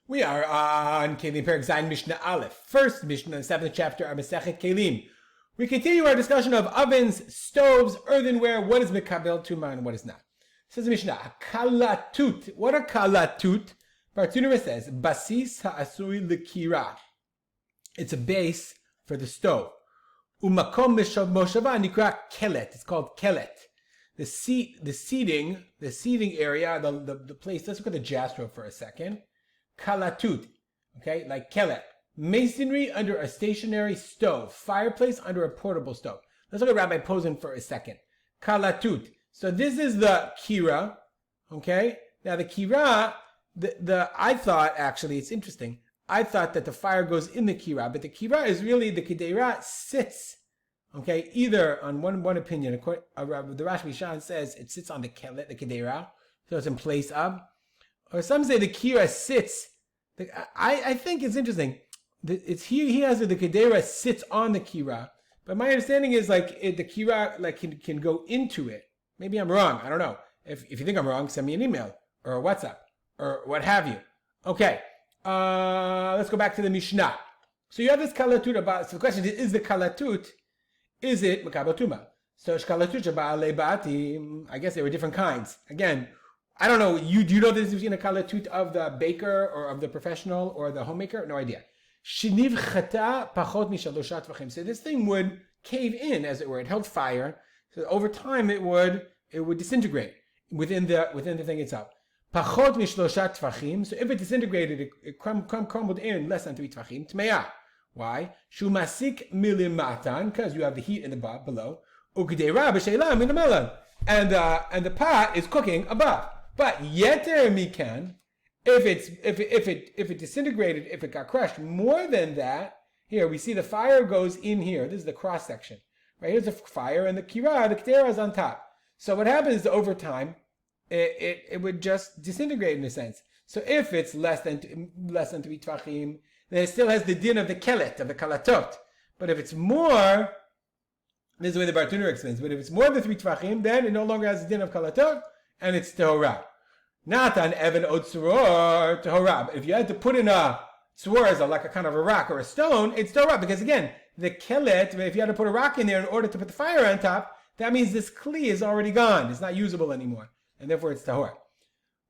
We are on Keilim Perek Zayin Mishnah Aleph, first Mishnah in the 7th chapter of Masechet Keilim. We continue our discussion of ovens, stoves, earthenware, what is mekabel tumah and what is not. Says the Mishnah, kalatut. What are kalatut? Bartunura says, basis ha'asui l'kira. It's a base for the stove. Umakom moshava nikra kelet. It's called kelet. The seating area, the place. Let's look at the jastro for a second. Kalatut, okay, like kelet. Masonry under a stationary stove. Fireplace under a portable stove. Let's look at Rabbi Posen for a second. Kalatut. So this is the kira, okay? Now the kira, I thought, actually, it's interesting. I thought that the fire goes in the kira, but the kira is really, the kedera sits, okay, either on one opinion, according, the Rashi Shan says it sits on the kelet, the kedera, so it's in place of, or some say the kira sits. I think it's interesting. He has the kedera sits on the kira, but my understanding is like the kira like can go into it. Maybe I'm wrong. I don't know. If you think I'm wrong, send me an email or a WhatsApp or what have you. Okay. Let's go back to the Mishnah. So you have this kalatut about. So the question is the kalatut? Is it mekabel tumah? So shkalatut ba'alei ba'atim. I guess there were different kinds. Again, I don't know. Do you know the difference between a kalatut of the baker or of the professional or the homemaker? No idea. Shiniv chata pachot mishaloshat v'chim. So this thing would cave in, as it were. It held fire. So over time, it would disintegrate within the thing itself. Pachot mishloshat tvachim. So if it disintegrated, it crumbled in less than 3 tvachim. Tmeya. Why? Shumasik milimatan, because you have the heat in the below. Ugdeira b'sheila minamelan, and the pot is cooking above. But yeter mikan, if it disintegrated, if it got crushed more than that, here we see the fire goes in here. This is the cross section. Right, here's the fire, and the ketera is on top. So what happens is over time, it would just disintegrate in a sense. So if it's less than 3 tvachim, then it still has the din of the kelet, of the kalatot. But if it's more, this is the way the Bartuner explains, but if it's more than 3 tvachim, then it no longer has the din of kalatot, and it's tehorah. Not on evan od tzuror tehorah. But if you had to put in a tzuror as like a kind of a rock or a stone, it's tehorah, because again, the kelet, if you had to put a rock in there in order to put the fire on top, that means this kli is already gone. It's not usable anymore. And therefore it's tahor.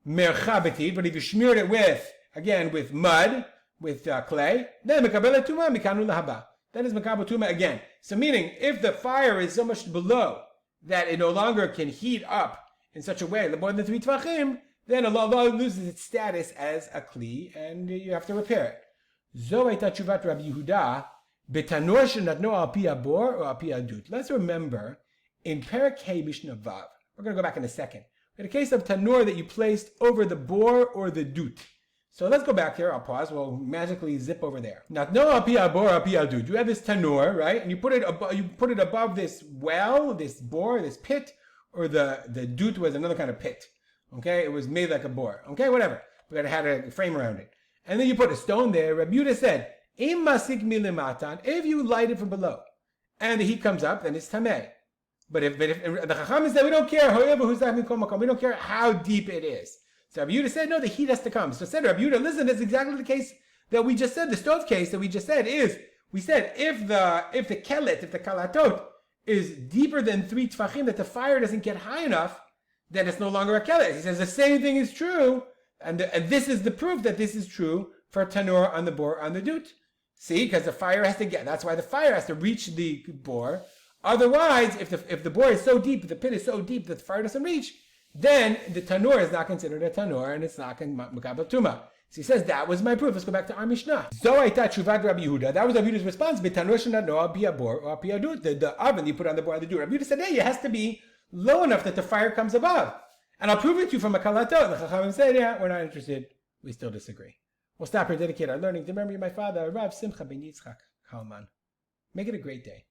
Merchabetit, but if you smeared it with mud, with clay, then mekabel tumah mikanu lahaba. That is mekabel tumah again. So meaning, if the fire is so much below that it no longer can heat up in such a way, more than 3 tvachim, then Allah loses its status as a kli, and you have to repair it. Zo hayta tshuvat Rabbi Yehuda, betanor shenatno al pi abor or al pi adut. Let's remember, in Perek Hey Mishnah Vav, we're going to go back in a second. In a case of tanur that you placed over the bor or the dut. So let's go back here. I'll pause. We'll magically zip over there. Natno al pi abor al pi adut. You have this tanur, right? And you put it above this well, this bor, this pit, or the dut was another kind of pit. Okay, it was made like a bor. Okay, whatever. But it had a frame around it. And then you put a stone there. Rabbi Yehuda said, Im masik milimatan, if you light it from below, and the heat comes up, then it's tameh. But if the Chacham said, we don't care, we don't care how deep it is. So Rabbi Yehuda said, no, the heat has to come. So said Rabbi Yehuda, listen, that's exactly the case that we just said, the stove case that we just said is, we said, if the kelet, if the kalatot is deeper than 3 tvachim, that the fire doesn't get high enough, then it's no longer a kelet. He says the same thing is true, and this is the proof that this is true for tanur on the bor, on the dut. See, because the fire has to get, that's why the fire has to reach the bor. Otherwise, if the bor is so deep, the pit is so deep that the fire doesn't reach, then the tanur is not considered a tanur, and it's not mekabel tumah. So he says, that was my proof. Let's go back to our Mishnah. Zo hayta tshuvat Rabbi Yehuda. That was Rabbi Yehuda's response. Betanur shenatno al pi abor or al pi adut. The oven you put on the bor, the dut. Rabbi Yehuda said, hey, it has to be low enough that the fire comes above. And I'll prove it to you from a kalatot. The Chachamim said, yeah, we're not interested. We still disagree. We'll stop here, dedicate our learning to the memory of my father, Rav Simcha ben Yitzchak Kalman. Make it a great day.